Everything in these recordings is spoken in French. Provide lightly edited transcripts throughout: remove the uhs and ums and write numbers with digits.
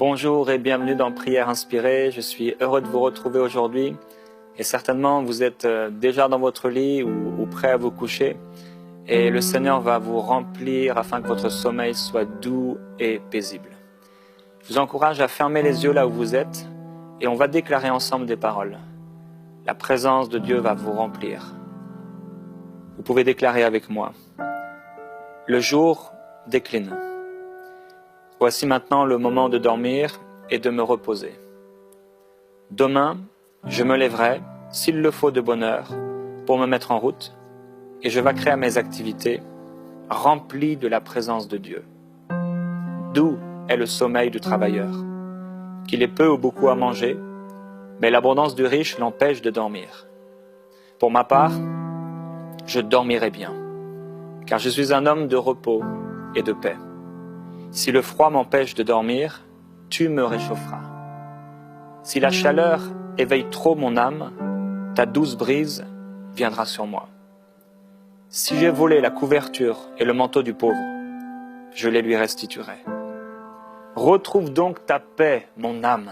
Bonjour et bienvenue dans Prière Inspirée. Je suis heureux de vous retrouver aujourd'hui et certainement vous êtes déjà dans votre lit ou prêt à vous coucher et le Seigneur va vous remplir afin que votre sommeil soit doux et paisible. Je vous encourage à fermer les yeux là où vous êtes et on va déclarer ensemble des paroles. La présence de Dieu va vous remplir. Vous pouvez déclarer avec moi. Le jour décline. Voici maintenant le moment de dormir et de me reposer. Demain, je me lèverai, s'il le faut de bonne heure, pour me mettre en route, et je vaquerai à mes activités, remplies de la présence de Dieu. Doux est le sommeil du travailleur, qu'il ait peu ou beaucoup à manger, mais l'abondance du riche l'empêche de dormir. Pour ma part, je dormirai bien, car je suis un homme de repos et de paix. Si le froid m'empêche de dormir, tu me réchaufferas. Si la chaleur éveille trop mon âme, ta douce brise viendra sur moi. Si j'ai volé la couverture et le manteau du pauvre, je les lui restituerai. Retrouve donc ta paix, mon âme,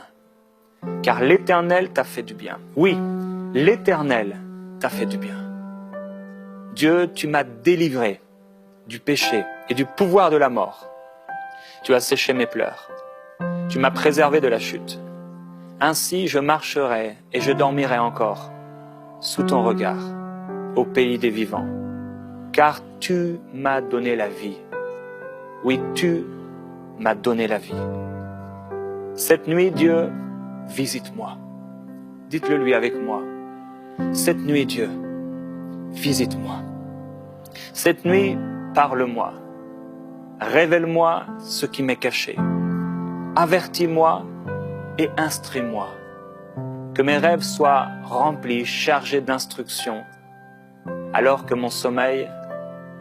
car l'Éternel t'a fait du bien. Oui, l'Éternel t'a fait du bien. Dieu, tu m'as délivré du péché et du pouvoir de la mort. Tu as séché mes pleurs. Tu m'as préservé de la chute. Ainsi je marcherai et je dormirai encore sous ton regard, au pays des vivants. Car tu m'as donné la vie. Oui, tu m'as donné la vie. Cette nuit, Dieu, visite-moi. Dites-le lui avec moi. Cette nuit, Dieu, visite-moi. Cette nuit, parle-moi. Révèle-moi ce qui m'est caché. Avertis-moi et instruis-moi. Que mes rêves soient remplis, chargés d'instructions, alors que mon sommeil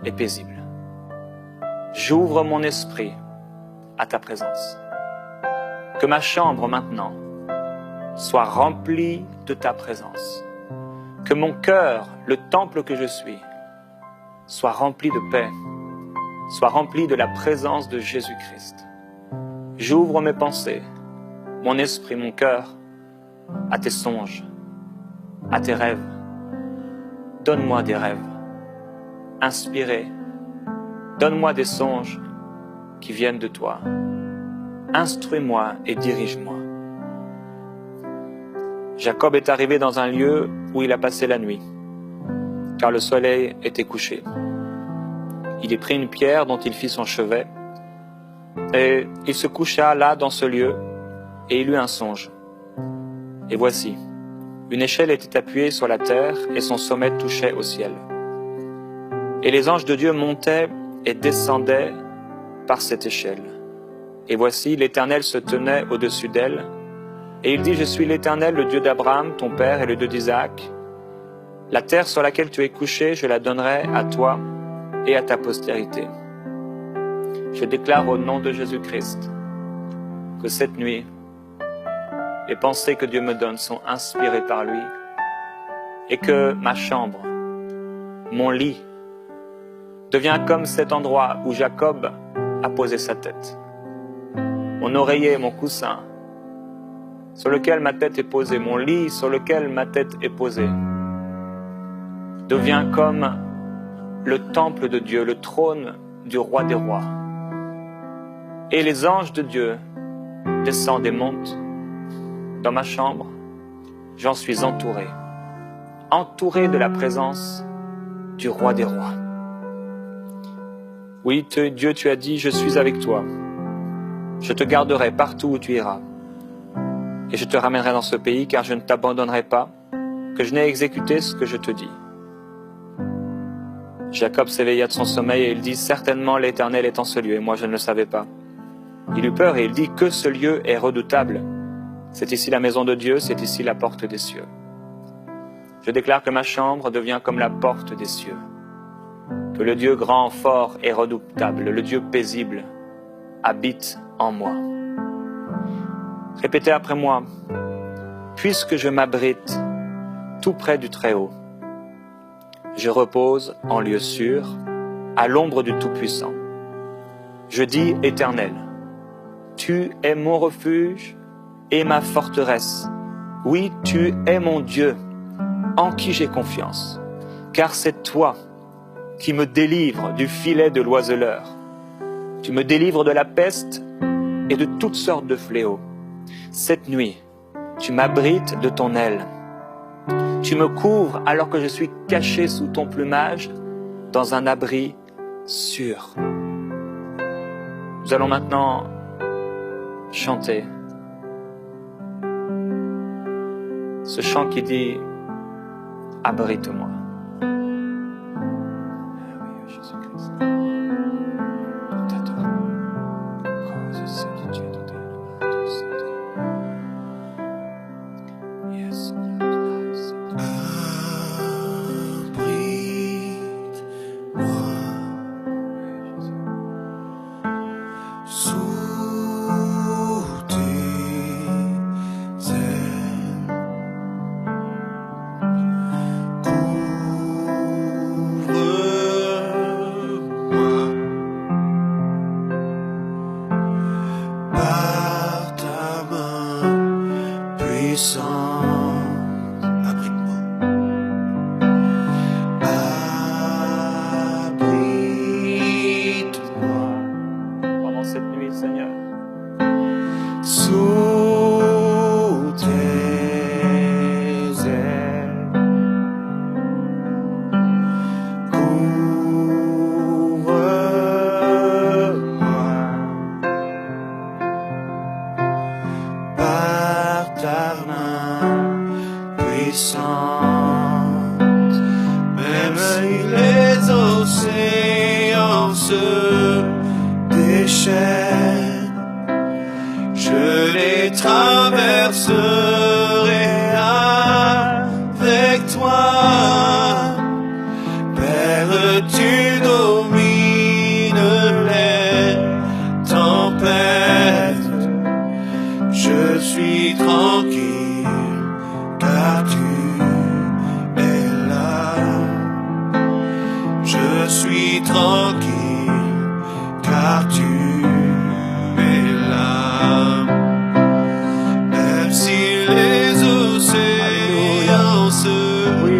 est paisible. J'ouvre mon esprit à ta présence. Que ma chambre maintenant soit remplie de ta présence. Que mon cœur, le temple que je suis, soit rempli de paix, soit rempli de la présence de Jésus-Christ. J'ouvre mes pensées, mon esprit, mon cœur, à tes songes, à tes rêves. Donne-moi des rêves inspirés. Donne-moi des songes qui viennent de toi. Instruis-moi et dirige-moi. Jacob est arrivé dans un lieu où il a passé la nuit, car le soleil était couché. Il y prit une pierre dont il fit son chevet, et il se coucha là dans ce lieu, et il eut un songe. Et voici, une échelle était appuyée sur la terre, et son sommet touchait au ciel. Et les anges de Dieu montaient et descendaient par cette échelle. Et voici, l'Éternel se tenait au-dessus d'elle, et il dit, je suis l'Éternel, le Dieu d'Abraham, ton père, et le Dieu d'Isaac. La terre sur laquelle tu es couché, je la donnerai à toi et à ta postérité. Je déclare au nom de Jésus-Christ que cette nuit, les pensées que Dieu me donne sont inspirées par lui et que ma chambre, mon lit, devient comme cet endroit où Jacob a posé sa tête. Mon oreiller, mon coussin, sur lequel ma tête est posée, mon lit sur lequel ma tête est posée, devient comme le temple de Dieu, le trône du roi des rois. Et les anges de Dieu descendent et montent dans ma chambre. J'en suis entouré, entouré de la présence du roi des rois. Oui, Dieu, tu as dit, je suis avec toi. Je te garderai partout où tu iras. Et je te ramènerai dans ce pays, car je ne t'abandonnerai pas, que je n'ai exécuté ce que je te dis. Jacob s'éveilla de son sommeil et il dit, certainement l'Éternel est en ce lieu, et moi je ne le savais pas. Il eut peur et il dit, que ce lieu est redoutable. C'est ici la maison de Dieu, c'est ici la porte des cieux. Je déclare que ma chambre devient comme la porte des cieux. Que le Dieu grand, fort et redoutable, le Dieu paisible, habite en moi. Répétez après moi, puisque je m'abrite tout près du Très-Haut, je repose en lieu sûr, à l'ombre du Tout-Puissant. Je dis Éternel, tu es mon refuge et ma forteresse. Oui, tu es mon Dieu, en qui j'ai confiance. Car c'est toi qui me délivres du filet de l'oiseleur. Tu me délivres de la peste et de toutes sortes de fléaux. Cette nuit, tu m'abrites de ton aile. Tu me couvres alors que je suis caché sous ton plumage dans un abri sûr. Nous allons maintenant chanter ce chant qui dit « Abrite-moi ». Oui, Jésus-Christ. Tout adore. Cause c'est Dieu de Dieu. Yes. Même si les océans se déchaînent, je les traverserai avec toi. Père, tu domines les tempêtes, je suis tranquille car tu es là. Je suis tranquille car tu es là. Même si les océans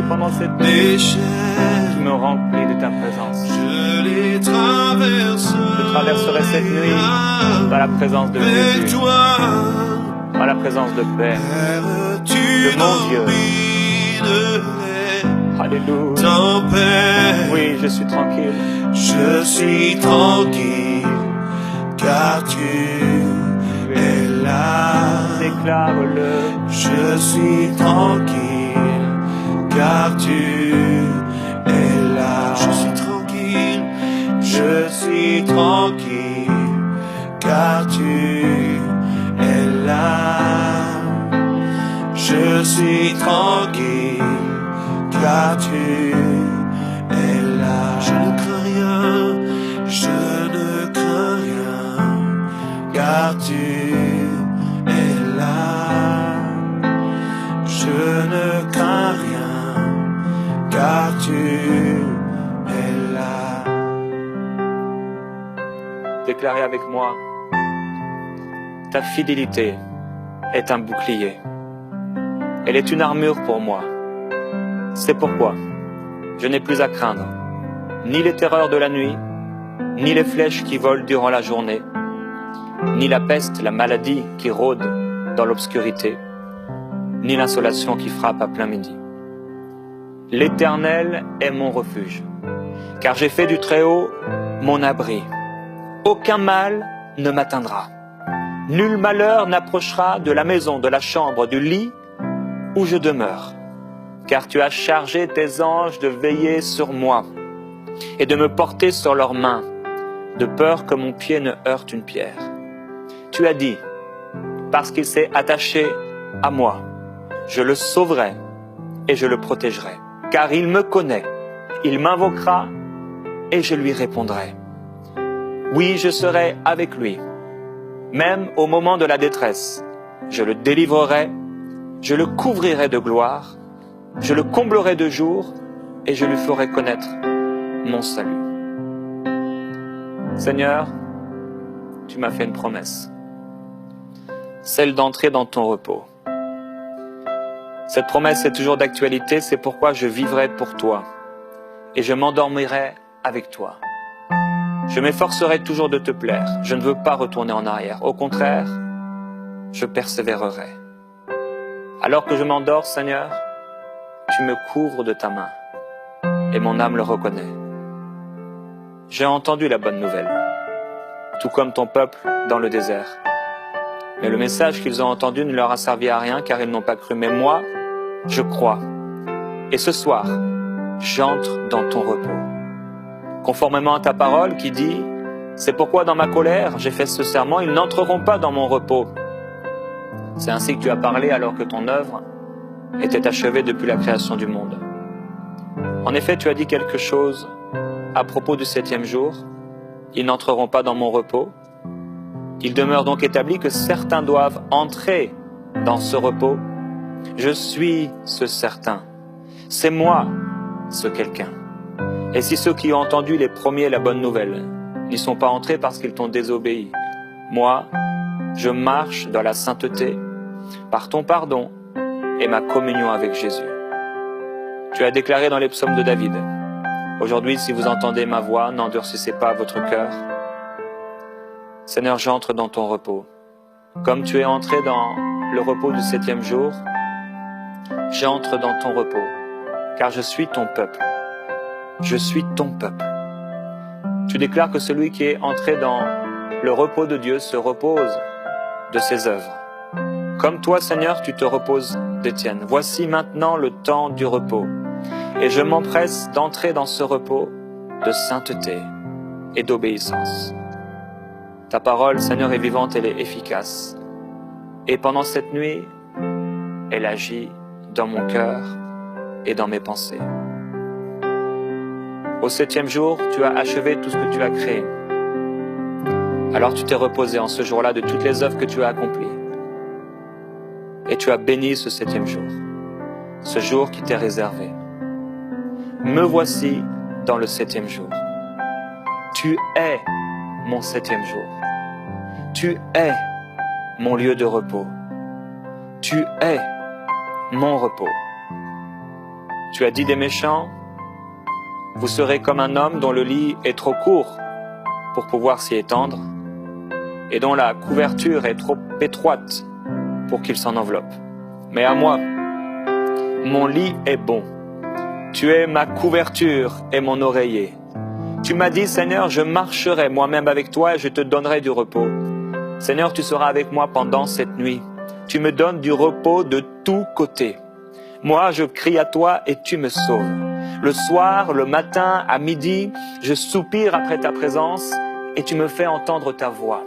pendant se cette nuit, déchaînent, tu me remplis de ta présence. je les traverserai. Je traverserai cette nuit dans la présence de avec Jésus, toi. dans la présence de Père, Père, tu de mon Dieu. domines les Alléluia. tempêtes. Oui, je suis tranquille. Je suis tranquille car tu es là. Déclare-le. Je suis tranquille car tu es là. Je suis tranquille. Je suis tranquille car tu es là. Je suis tranquille car tu es là. Je ne crains rien, je ne crains rien, car tu es là. Je ne crains rien, car tu es là. Déclarez avec moi, ta fidélité est un bouclier. Elle est une armure pour moi. C'est pourquoi je n'ai plus à craindre ni les terreurs de la nuit, ni les flèches qui volent durant la journée, ni la peste, la maladie qui rôde dans l'obscurité, ni l'insolation qui frappe à plein midi. L'Éternel est mon refuge, car j'ai fait du Très-Haut mon abri. Aucun mal ne m'atteindra. Nul malheur n'approchera de la maison, de la chambre, du lit où je demeure. Car tu as chargé tes anges de veiller sur moi et de me porter sur leurs mains, de peur que mon pied ne heurte une pierre. Tu as dit, parce qu'il s'est attaché à moi, je le sauverai et je le protégerai. Car il me connaît, il m'invoquera et je lui répondrai. Oui, je serai avec lui, même au moment de la détresse. Je le délivrerai, je le couvrirai de gloire, je le comblerai de jours et je lui ferai connaître mon salut. Seigneur, tu m'as fait une promesse. celle d'entrer dans ton repos. Cette promesse est toujours d'actualité, c'est pourquoi je vivrai pour toi et je m'endormirai avec toi. Je m'efforcerai toujours de te plaire, je ne veux pas retourner en arrière, au contraire, je persévérerai. Alors que je m'endors, Seigneur, tu me couvres de ta main et mon âme le reconnaît. J'ai entendu la bonne nouvelle, tout comme ton peuple dans le désert. Mais le message qu'ils ont entendu ne leur a servi à rien car ils n'ont pas cru. Mais moi, je crois. Et ce soir, j'entre dans ton repos. Conformément à ta parole qui dit « C'est pourquoi dans ma colère, j'ai fait ce serment, ils n'entreront pas dans mon repos. » C'est ainsi que tu as parlé alors que ton œuvre était achevée depuis la création du monde. En effet, tu as dit quelque chose à propos du 7e jour. Ils n'entreront pas dans mon repos. Il demeure donc établi que certains doivent entrer dans ce repos. Je suis ce certain. C'est moi, ce quelqu'un. Et si ceux qui ont entendu les premiers la bonne nouvelle n'y sont pas entrés parce qu'ils t'ont désobéi, moi, je marche dans la sainteté par ton pardon et ma communion avec Jésus. Tu as déclaré dans les psaumes de David, « Aujourd'hui, si vous entendez ma voix, n'endurcissez pas votre cœur. » Seigneur, j'entre dans ton repos. Comme tu es entré dans le repos du 7e jour, j'entre dans ton repos, car je suis ton peuple. Je suis ton peuple. Tu déclares que celui qui est entré dans le repos de Dieu se repose de ses œuvres. Comme toi, Seigneur, tu te reposes des tiennes. Voici maintenant le temps du repos, et je m'empresse d'entrer dans ce repos de sainteté et d'obéissance. Ta parole, Seigneur, est vivante, elle est efficace. Et pendant cette nuit, elle agit dans mon cœur et dans mes pensées. Au 7e jour, tu as achevé tout ce que tu as créé. Alors tu t'es reposé en ce jour-là de toutes les œuvres que tu as accomplies. Et tu as béni ce 7e jour, ce jour qui t'est réservé. Me voici dans le 7e jour. Tu es mon 7e jour. Tu es mon lieu de repos. Tu es mon repos. Tu as dit des méchants, vous serez comme un homme dont le lit est trop court pour pouvoir s'y étendre et dont la couverture est trop étroite pour qu'il s'en enveloppe. Mais à moi, mon lit est bon. Tu es ma couverture et mon oreiller. Tu m'as dit, Seigneur, je marcherai moi-même avec toi et je te donnerai du repos. Seigneur, tu seras avec moi pendant cette nuit. Tu me donnes du repos de tous côtés. Moi, je crie à toi et tu me sauves. Le soir, le matin, à midi, je soupire après ta présence et tu me fais entendre ta voix.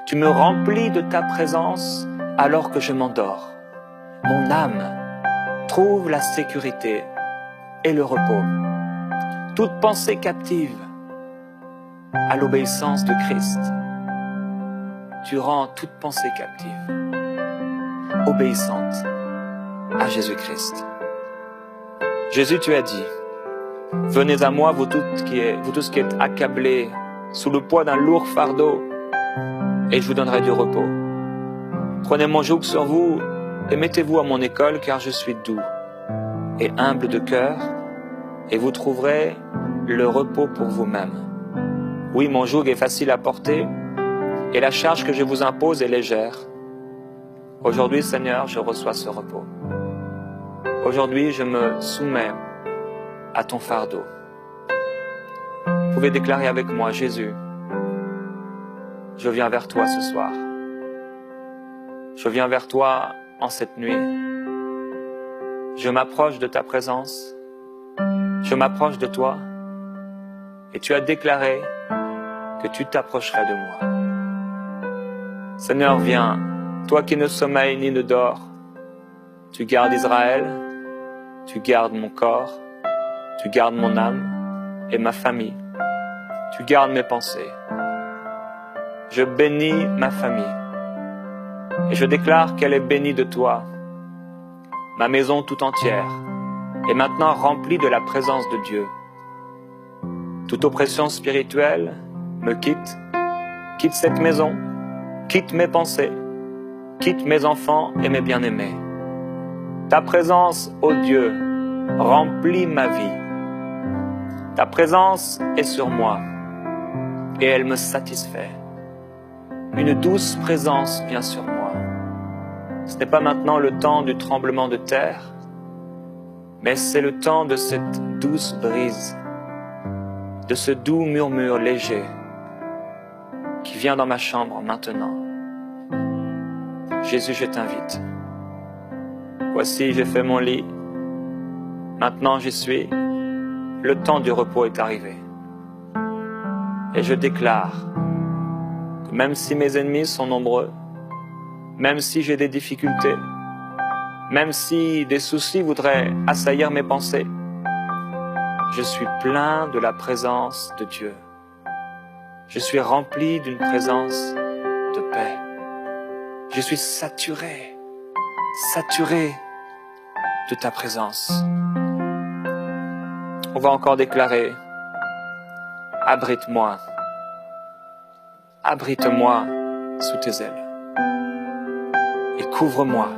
Tu me remplis de ta présence alors que je m'endors. Mon âme trouve la sécurité et le repos. Toute pensée captive à l'obéissance de Christ. Tu rends toute pensée captive, obéissante à Jésus-Christ. Jésus, tu as dit, venez à moi, vous tous qui êtes accablés sous le poids d'un lourd fardeau, et je vous donnerai du repos. Prenez mon joug sur vous et mettez-vous à mon école, car je suis doux et humble de cœur, et vous trouverez le repos pour vous-même. Oui, mon joug est facile à porter, et la charge que je vous impose est légère. Aujourd'hui, Seigneur, je reçois ce repos. Aujourd'hui, je me soumets à ton fardeau. Vous pouvez déclarer avec moi, Jésus, je viens vers toi ce soir. Je viens vers toi en cette nuit. Je m'approche de ta présence. Je m'approche de toi. Et tu as déclaré que tu t'approcherais de moi. Seigneur, viens, toi qui ne sommeilles ni ne dors. Tu gardes Israël, tu gardes mon corps, tu gardes mon âme et ma famille. Tu gardes mes pensées. Je bénis ma famille. Et je déclare qu'elle est bénie de toi. Ma maison tout entière est maintenant remplie de la présence de Dieu. Toute oppression spirituelle me quitte cette maison, quitte mes pensées, quitte mes enfants et mes bien-aimés. Ta présence, ô Dieu, remplit ma vie. Ta présence est sur moi et elle me satisfait. Une douce présence vient sur moi. Ce n'est pas maintenant le temps du tremblement de terre, mais c'est le temps de cette douce brise, de ce doux murmure léger qui vient dans ma chambre maintenant. Jésus, je t'invite. Voici, j'ai fait mon lit. Maintenant, j'y suis. Le temps du repos est arrivé. Et je déclare que même si mes ennemis sont nombreux, même si j'ai des difficultés, même si des soucis voudraient assaillir mes pensées, je suis plein de la présence de Dieu. Je suis rempli d'une présence de paix. Je suis saturé de ta présence. On va encore déclarer, abrite-moi sous tes ailes et couvre-moi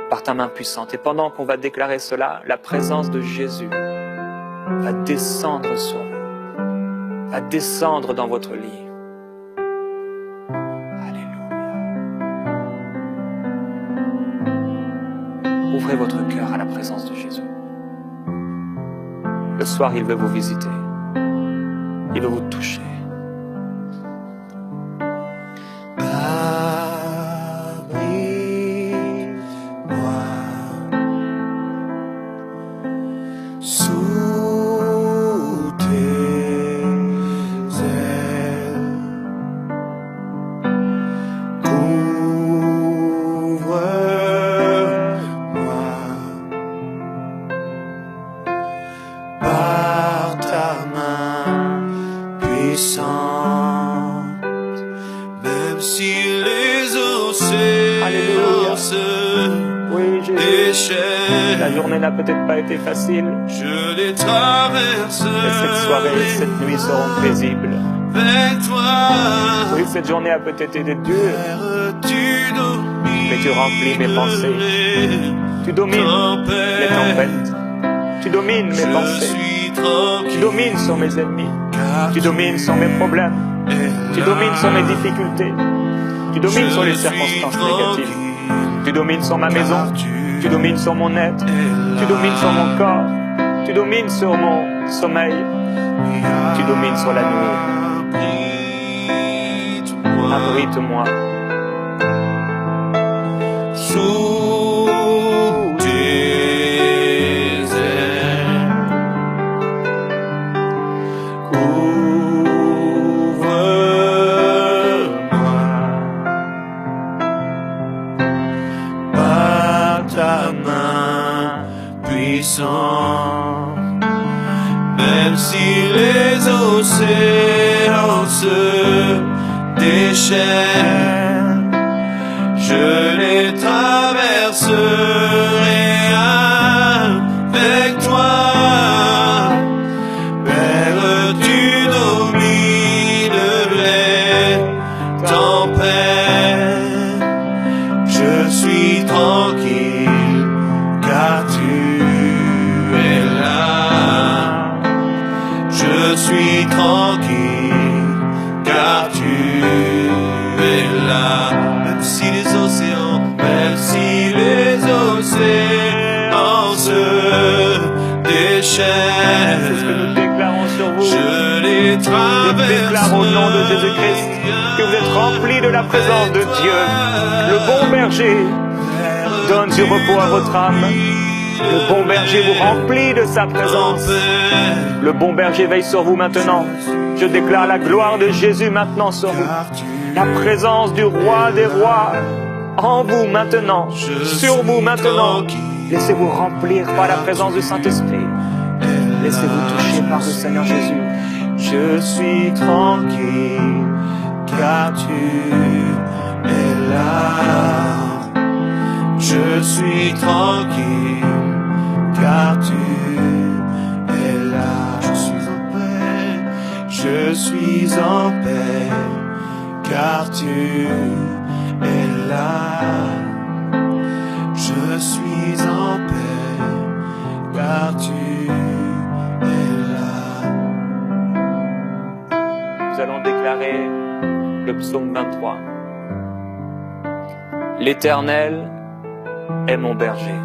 par ta main puissante. Et pendant qu'on va déclarer cela, la présence de Jésus va descendre sur vous, va descendre dans votre lit. Ouvrez votre cœur à la présence de Jésus. Le soir, il veut vous visiter. Il veut vous toucher. Abrite-moi sous tes ailes. Par ta main puissante, même si les océans se déchaînent, La journée n'a peut-être pas été facile, je les traverse. mais cette soirée et cette nuit seront paisibles. Avec toi, Oui, cette journée a peut-être été dure, tu domines, mais tu remplis mes pensées. Tu domines les tempêtes. Tu domines mes pensées. Tu domines sur mes ennemis. Tu domines sur mes problèmes. Tu domines sur mes difficultés. Tu domines sur les circonstances négatives. Tu domines sur ma maison. Tu domines sur mon être. Tu domines sur mon corps. Tu domines sur mon sommeil. Tu domines sur la nuit. Abrite-moi sous tes ailes. Couvre-moi par ta main puissante, même si les océans se déchaînent, je les traverserai avec toi. Père, tu domines les tempêtes. Je suis tranquille car tu es là. Je suis tranquille car tu es là. Même si les océans se déchaînent, C'est ce que nous déclarons sur vous. je les Je traverse. déclare au nom de Jésus-Christ que vous êtes remplis de la présence de Dieu. Le bon berger donne du repos à votre âme. Le bon berger vous remplit de sa présence. Le bon berger veille sur vous maintenant. Je déclare la gloire de Jésus maintenant sur vous. La présence du roi des rois en vous maintenant, sur vous maintenant. Laissez-vous remplir par la présence du Saint-Esprit. Laissez-vous toucher par le Seigneur Jésus. Je suis tranquille car tu es là. Je suis tranquille car tu es là. Je suis en paix car tu es là. L'Éternel est mon berger.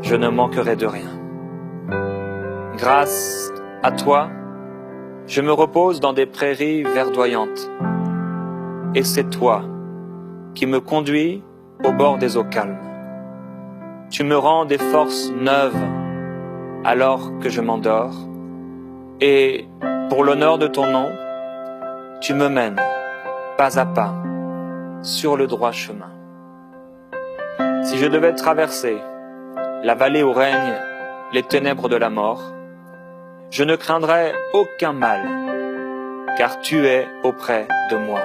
Je ne manquerai de rien. Grâce à toi, je me repose dans des prairies verdoyantes. Et c'est toi qui me conduis au bord des eaux calmes. Tu me rends des forces neuves alors que je m'endors. Et pour l'honneur de ton nom, tu me mènes pas à pas sur le droit chemin. Si je devais traverser la vallée où règnent les ténèbres de la mort, je ne craindrais aucun mal, car tu es auprès de moi.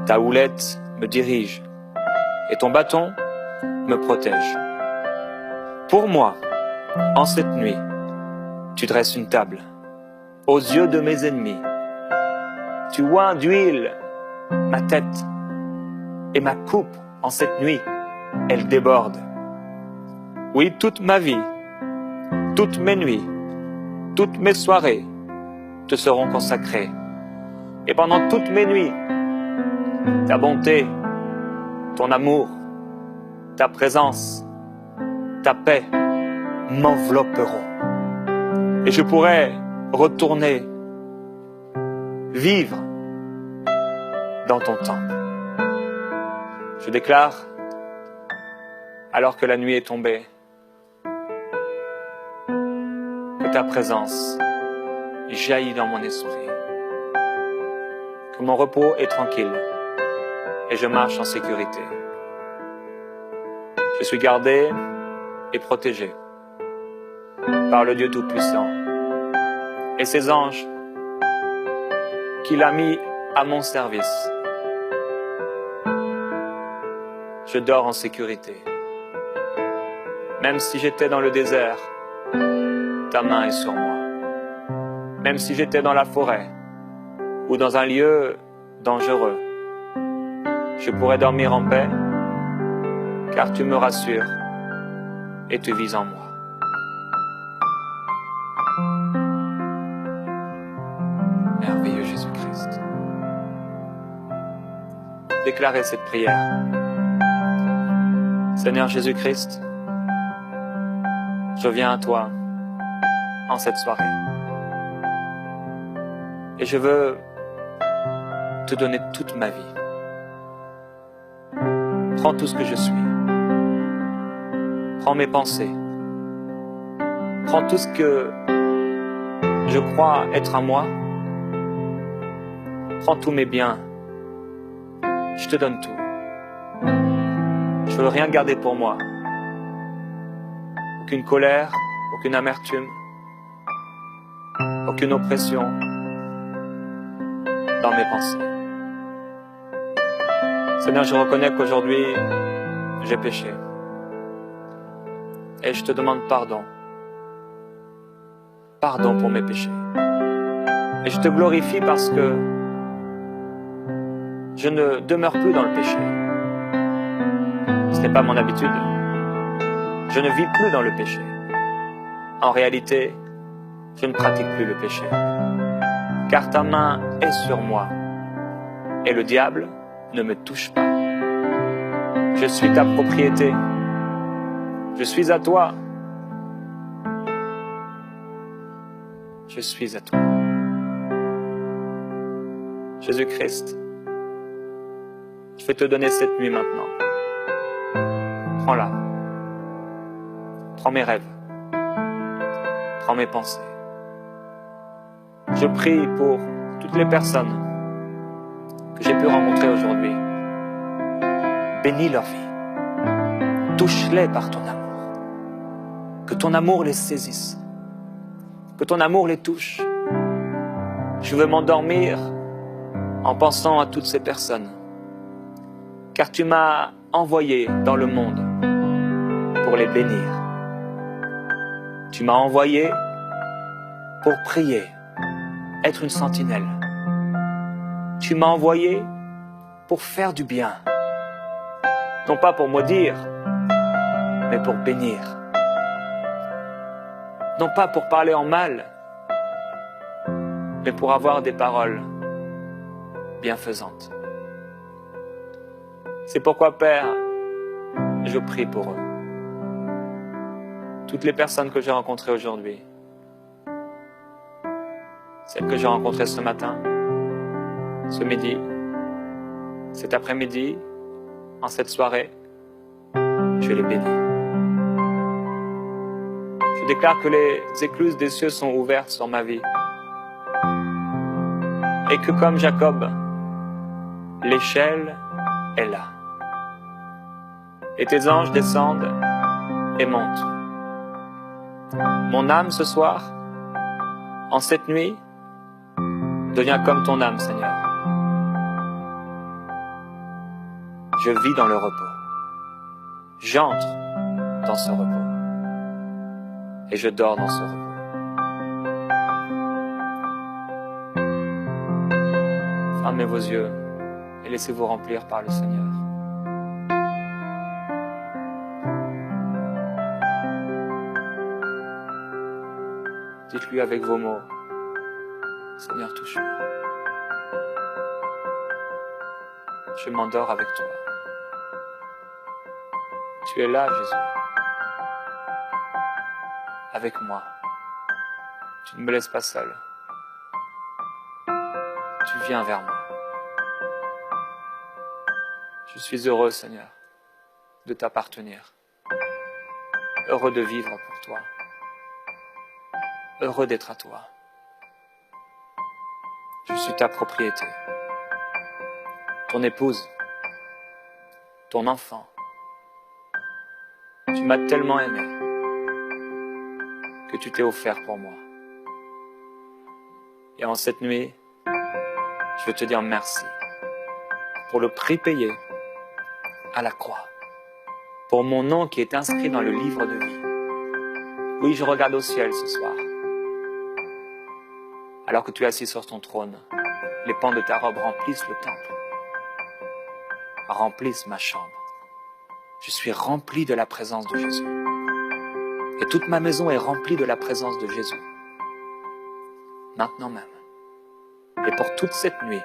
Ta houlette me dirige et ton bâton me protège. Pour moi, en cette nuit, tu dresses une table aux yeux de mes ennemis. Tu oins d'huile ma tête et ma coupe en cette nuit, elle déborde. Oui, toute ma vie, toutes mes nuits, toutes mes soirées te seront consacrées. Et pendant toutes mes nuits, ta bonté, ton amour, ta présence, ta paix m'envelopperont. Et je pourrai retourner vivre dans ton temple. Je déclare, alors que la nuit est tombée, que ta présence jaillit dans mon esprit, que mon repos est tranquille et je marche en sécurité. Je suis gardé et protégé par le Dieu Tout-Puissant et ses anges qu'il a mis à mon service. Je dors en sécurité. Même si j'étais dans le désert, ta main est sur moi. Même si j'étais dans la forêt ou dans un lieu dangereux, je pourrais dormir en paix, car tu me rassures et tu vis en moi. Merveilleux Jésus-Christ. Déclarez cette prière. Seigneur Jésus-Christ, je viens à toi en cette soirée. Et je veux te donner toute ma vie. Prends tout ce que je suis. Prends mes pensées. Prends tout ce que je crois être à moi. Prends tous mes biens. Je te donne tout. Je veux rien garder pour moi. Aucune colère, aucune amertume, aucune oppression dans mes pensées. Seigneur, je reconnais qu'aujourd'hui, j'ai péché. Et je te demande pardon. Pardon pour mes péchés. Et je te glorifie parce que je ne demeure plus dans le péché. Ce n'est pas mon habitude. Je ne vis plus dans le péché. En réalité, je ne pratique plus le péché. Car ta main est sur moi. Et le diable ne me touche pas. Je suis ta propriété. Je suis à toi. Je suis à toi. Jésus-Christ, je vais te donner cette nuit maintenant. Prends-la. Prends mes rêves. Prends mes pensées. Je prie pour toutes les personnes que j'ai pu rencontrer aujourd'hui. Bénis leur vie. Touche-les par ton amour. Que ton amour les saisisse. Que ton amour les touche. Je veux m'endormir en pensant à toutes ces personnes. Car tu m'as envoyé dans le monde pour les bénir. Tu m'as envoyé pour prier, être une sentinelle. Tu m'as envoyé pour faire du bien. Non pas pour maudire, mais pour bénir. Non pas pour parler en mal, mais pour avoir des paroles bienfaisantes. C'est pourquoi, Père, je prie pour eux. Toutes les personnes que j'ai rencontrées aujourd'hui, celles que j'ai rencontrées ce matin, ce midi, cet après-midi, en cette soirée, je les bénis. Je déclare que les écluses des cieux sont ouvertes sur ma vie. Et que comme Jacob, l'échelle est là. Et tes anges descendent et montent. Mon âme ce soir, en cette nuit, devient comme ton âme, Seigneur. Je vis dans le repos. J'entre dans ce repos. Et je dors dans ce repos. Fermez vos yeux et laissez-vous remplir par le Seigneur. Dites-lui avec vos mots, Seigneur, touche-moi. Je m'endors avec toi. Tu es là, Jésus. Avec moi. Tu ne me laisses pas seul. Tu viens vers moi. Je suis heureux, Seigneur, de t'appartenir. Heureux de vivre pour toi. Heureux d'être à toi. Je suis ta propriété. Ton épouse. Ton enfant. Tu m'as tellement aimé que tu t'es offert pour moi. Et en cette nuit, je veux te dire merci pour le prix payé à la croix, pour mon nom qui est inscrit dans le livre de vie. Oui, je regarde au ciel ce soir. Alors que tu es assis sur ton trône, les pans de ta robe remplissent le temple, remplissent ma chambre. Je suis rempli de la présence de Jésus. Et toute ma maison est remplie de la présence de Jésus. Maintenant même. Et pour toute cette nuit,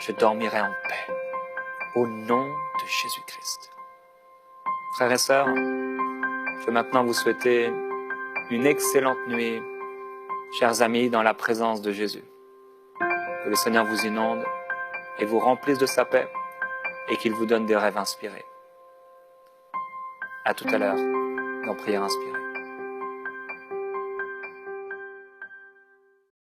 je dormirai en paix. Au nom de Jésus-Christ. Frères et sœurs, je veux maintenant vous souhaiter une excellente nuit, chers amis, dans la présence de Jésus. Que le Seigneur vous inonde et vous remplisse de sa paix et qu'il vous donne des rêves inspirés. À tout à l'heure dans Prière inspirée.